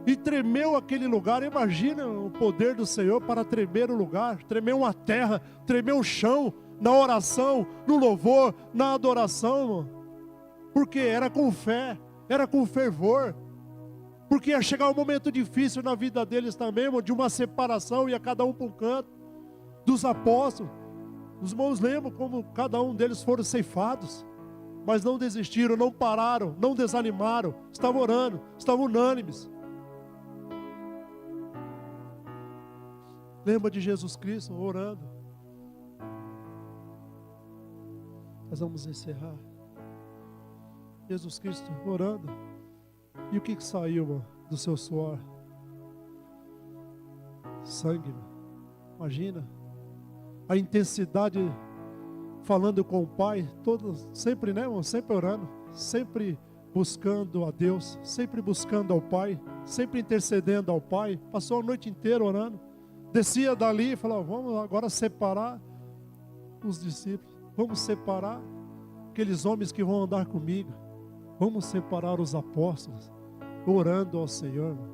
e tremeu aquele lugar. Imagina o poder do Senhor para tremer o lugar, tremer uma terra, tremer o chão, na oração, no louvor, na adoração, irmão. Porque era com fé, era com fervor. Porque ia chegar um momento difícil na vida deles também, irmão, de uma separação, ia cada um para um canto. Dos apóstolos, os irmãos lembram como cada um deles foram ceifados, mas não desistiram, não pararam, não desanimaram, estavam orando, estavam unânimes. Lembra de Jesus Cristo orando? Nós vamos encerrar. Jesus Cristo orando. E o que saiu, irmão, do seu suor? Sangue, irmão. Imagina a intensidade, falando com o Pai, sempre, né, irmão? Sempre orando, sempre buscando a Deus, sempre buscando ao Pai, sempre intercedendo ao Pai. Passou a noite inteira orando. Descia dali e falava: vamos agora separar os discípulos, vamos separar aqueles homens que vão andar comigo, vamos separar os apóstolos, orando ao Senhor, irmão,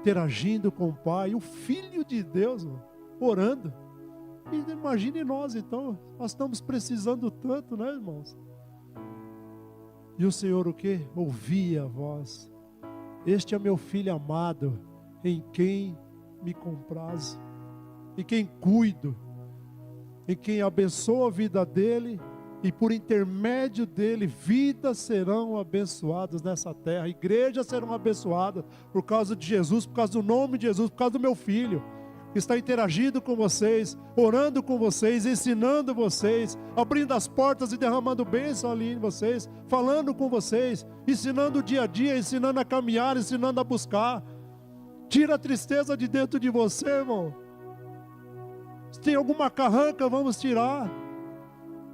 interagindo com o Pai, o Filho de Deus, irmão, orando. E imagine nós então, nós estamos precisando tanto, né, irmãos? E o Senhor o quê? Ouvia a voz: este é meu filho amado, em quem me comprazo, em quem cuido, em quem abençoo a vida dele, e por intermédio dele, vidas serão abençoadas nessa terra, igrejas serão abençoadas por causa de Jesus, por causa do nome de Jesus, por causa do meu filho, que está interagindo com vocês, orando com vocês, ensinando vocês, abrindo as portas e derramando bênção ali em vocês, falando com vocês, ensinando o dia a dia, ensinando a caminhar, ensinando a buscar. Tira a tristeza de dentro de você, irmão. Se tem alguma carranca, vamos tirar.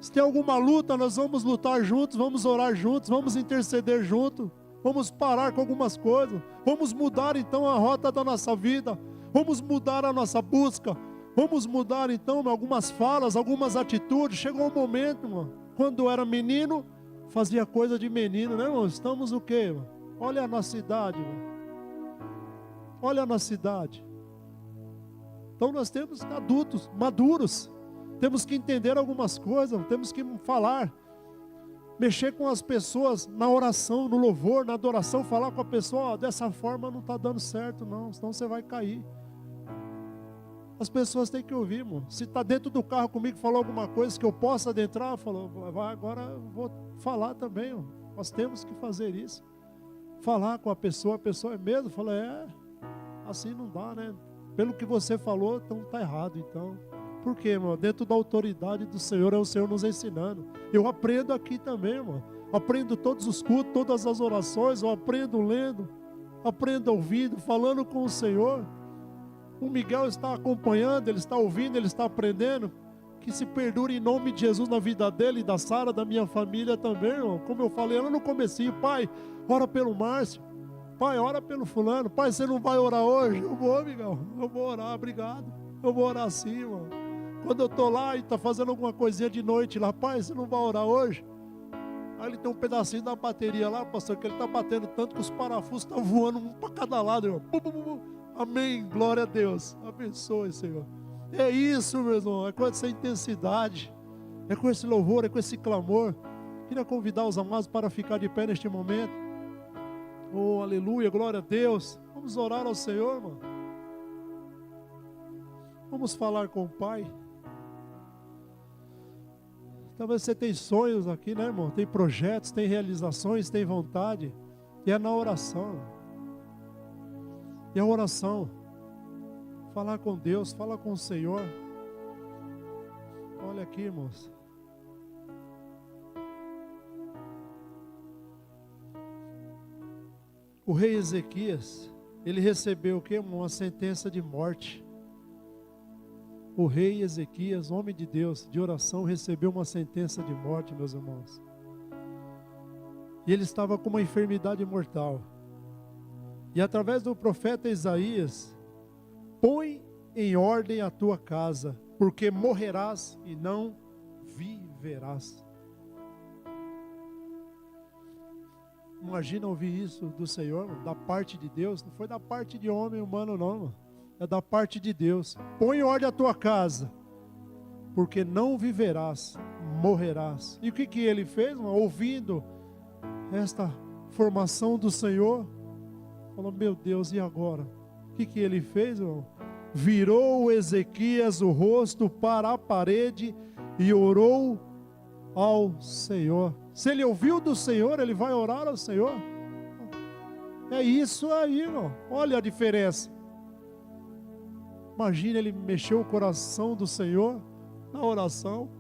Se tem alguma luta, nós vamos lutar juntos, vamos orar juntos, vamos interceder juntos, vamos parar com algumas coisas, vamos mudar então a rota da nossa vida, vamos mudar a nossa busca, vamos mudar então algumas falas, algumas atitudes. Chegou um momento, irmão, quando eu era menino, fazia coisa de menino, né, irmão? Estamos o quê, irmão? Olha a nossa idade, irmão. Olha a nossa idade. Então nós temos adultos, maduros, temos que entender algumas coisas, temos que falar, mexer com as pessoas na oração, no louvor, na adoração, falar com a pessoa, dessa forma não está dando certo não, senão você vai cair. As pessoas têm que ouvir, irmão. Se está dentro do carro comigo, falou alguma coisa que eu possa adentrar, falou, vai, agora eu vou falar também, irmão. Nós temos que fazer isso. Falar com a pessoa é mesmo? Fala, assim não dá, né? Pelo que você falou, então está errado, então. Por quê, irmão? Dentro da autoridade do Senhor, é o Senhor nos ensinando. Eu aprendo aqui também, irmão. Aprendo todos os cultos, todas as orações, eu aprendo lendo, aprendo ouvindo, falando com o Senhor. O Miguel está acompanhando, ele está ouvindo, ele está aprendendo. Que se perdure em nome de Jesus na vida dele e da Sara, da minha família também, irmão. Como eu falei lá no comecinho, pai, ora pelo Márcio. Pai, ora pelo fulano. Pai, você não vai orar hoje? Eu vou, Miguel, eu vou orar, obrigado. Eu vou orar sim, irmão. Quando eu estou lá e está fazendo alguma coisinha de noite lá, pai, você não vai orar hoje? Aí ele tem um pedacinho da bateria lá, pastor, que ele está batendo tanto que os parafusos estão voando um para cada lado, irmão. Bum, bum, bum. Amém, glória a Deus, abençoe, Senhor. É isso, meu irmão, é com essa intensidade, é com esse louvor, é com esse clamor. Queria convidar os amados para ficar de pé neste momento. Oh, aleluia, glória a Deus. Vamos orar ao Senhor, irmão. Vamos falar com o Pai. Talvez você tenha sonhos aqui, né, irmão? Tem projetos, tem realizações, tem vontade. E é na oração. E a oração, falar com Deus, falar com o Senhor. Olha aqui, irmãos. O rei Ezequias, ele recebeu o quê? Uma sentença de morte. O rei Ezequias, homem de Deus, de oração, recebeu uma sentença de morte, meus irmãos. E ele estava com uma enfermidade mortal. E através do profeta Isaías, põe em ordem a tua casa, porque morrerás e não viverás. Imagina ouvir isso do Senhor, da parte de Deus. Não foi da parte de homem humano não, é da parte de Deus. Põe em ordem a tua casa, porque não viverás, morrerás. E o que ele fez, irmão? Ouvindo esta formação do Senhor, falou, meu Deus, e agora? O que ele fez, irmão? Virou Ezequias o rosto para a parede e orou ao Senhor. Se ele ouviu do Senhor, ele vai orar ao Senhor. É isso aí, irmão. Olha a diferença. Imagina, ele mexeu o coração do Senhor na oração.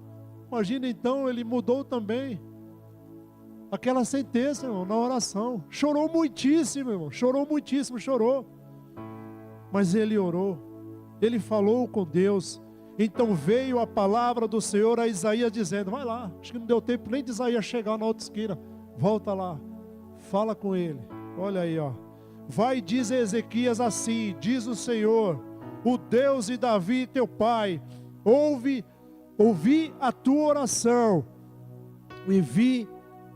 Imagina então, ele mudou também aquela sentença, irmão, na oração. Chorou muitíssimo, irmão. Chorou muitíssimo, chorou. Mas ele orou. Ele falou com Deus. Então veio a palavra do Senhor a Isaías dizendo, vai lá. Acho que não deu tempo nem de Isaías chegar na outra esquina. Volta lá. Fala com ele. Olha aí, ó. Vai e diz a Ezequias assim, diz o Senhor, o Deus de Davi teu pai, ouvi a tua oração e vi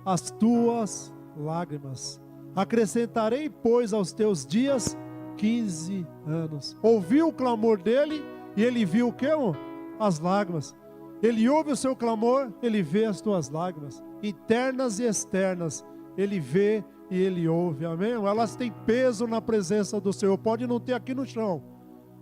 as tuas lágrimas. Acrescentarei, pois, aos teus dias 15 anos. Ouviu o clamor dele e ele viu o que? As lágrimas. Ele ouve o seu clamor, ele vê as tuas lágrimas, internas e externas. Ele vê e ele ouve, amém? Elas têm peso na presença do Senhor. Pode não ter aqui no chão.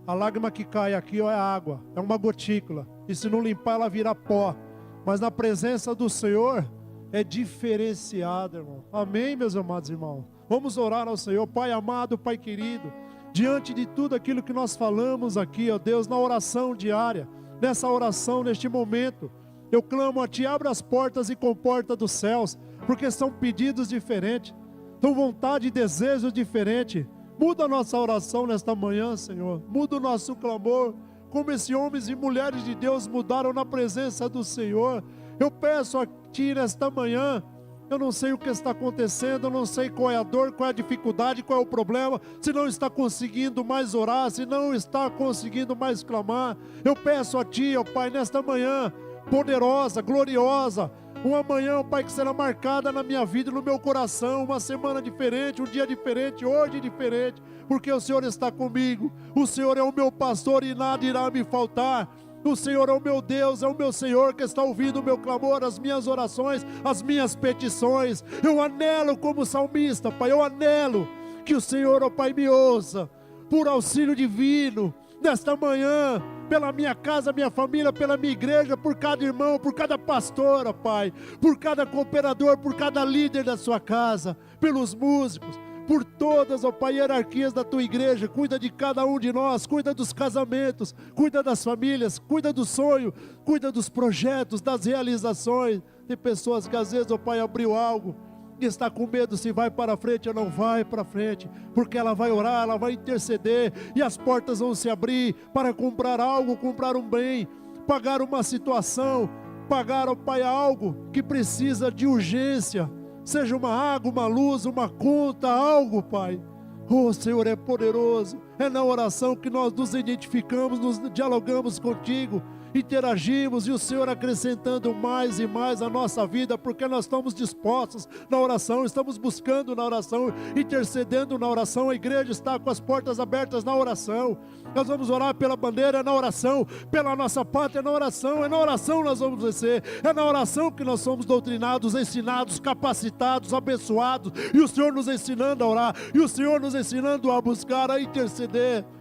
A lágrima que cai aqui é água, é uma gotícula. E se não limpar, ela vira pó. Mas na presença do Senhor é diferenciada, irmão. Amém, meus amados irmãos? Vamos orar ao Senhor. Pai amado, Pai querido, diante de tudo aquilo que nós falamos aqui, ó Deus, na oração diária, nessa oração, neste momento, eu clamo a Ti, abre as portas e comporta dos céus, porque são pedidos diferentes, são vontade e desejo diferente. Muda a nossa oração nesta manhã, Senhor. Muda o nosso clamor, como esses homens e mulheres de Deus mudaram na presença do Senhor. Eu peço a Ti nesta manhã, eu não sei o que está acontecendo, eu não sei qual é a dor, qual é a dificuldade, qual é o problema, se não está conseguindo mais orar, se não está conseguindo mais clamar. Eu peço a Ti, ó Pai, nesta manhã, poderosa, gloriosa, Uma manhã, ó Pai, que será marcada na minha vida e no meu coração, uma semana diferente, um dia diferente, hoje diferente, porque o Senhor está comigo, o Senhor é o meu pastor e nada irá me faltar. O Senhor é o meu Deus, é o meu Senhor que está ouvindo o meu clamor, as minhas orações, as minhas petições. Eu anelo como salmista, Pai, eu anelo que o Senhor, ó Pai, me ouça, por auxílio divino, nesta manhã, pela minha casa, minha família, pela minha igreja, por cada irmão, por cada pastor, ó Pai, por cada cooperador, por cada líder da sua casa, pelos músicos, por todas, ó Pai, hierarquias da tua igreja. Cuida de cada um de nós, cuida dos casamentos, cuida das famílias, cuida do sonho, cuida dos projetos, das realizações. Tem pessoas que às vezes, ó Pai, abriu algo e está com medo se vai para frente ou não vai para frente, porque ela vai orar, ela vai interceder, e as portas vão se abrir para comprar algo, comprar um bem, pagar uma situação, pagar, ó Pai, algo que precisa de urgência, seja uma água, uma luz, uma conta, algo, Pai. Oh, Senhor, é poderoso. É na oração que nós nos identificamos, nos dialogamos contigo, interagimos, e o Senhor acrescentando mais e mais a nossa vida, porque nós estamos dispostos na oração, estamos buscando na oração, intercedendo na oração. A igreja está com as portas abertas na oração. Nós vamos orar pela bandeira na oração, pela nossa pátria na oração. É na oração nós vamos vencer, é na oração que nós somos doutrinados, ensinados, capacitados, abençoados, e o Senhor nos ensinando a orar, e o Senhor nos ensinando a buscar, a interceder.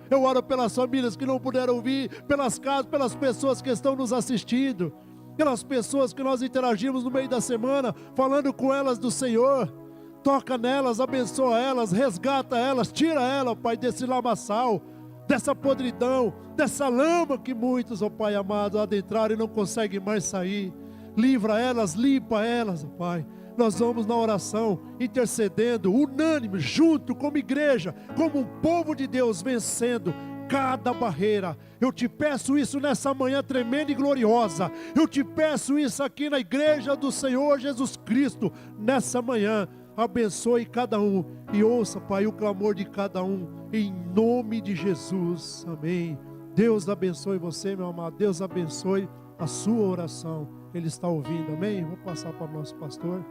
Eu oro pelas famílias que não puderam vir, pelas casas, pelas pessoas que estão nos assistindo, pelas pessoas que nós interagimos no meio da semana, falando com elas do Senhor. Toca nelas, abençoa elas, resgata elas, tira ela, Pai, desse lamaçal, dessa podridão, dessa lama que muitos, ó Pai amado, adentraram e não conseguem mais sair. Livra elas, limpa elas, ó Pai. Nós vamos na oração, intercedendo, unânime, junto como igreja, como um povo de Deus, vencendo cada barreira. Eu te peço isso nessa manhã tremenda e gloriosa. Eu te peço isso aqui na igreja do Senhor Jesus Cristo, nessa manhã. Abençoe cada um e ouça, Pai, o clamor de cada um, em nome de Jesus, amém. Deus abençoe você, meu amado. Deus abençoe a sua oração. Ele está ouvindo, amém? Vou passar para o nosso pastor.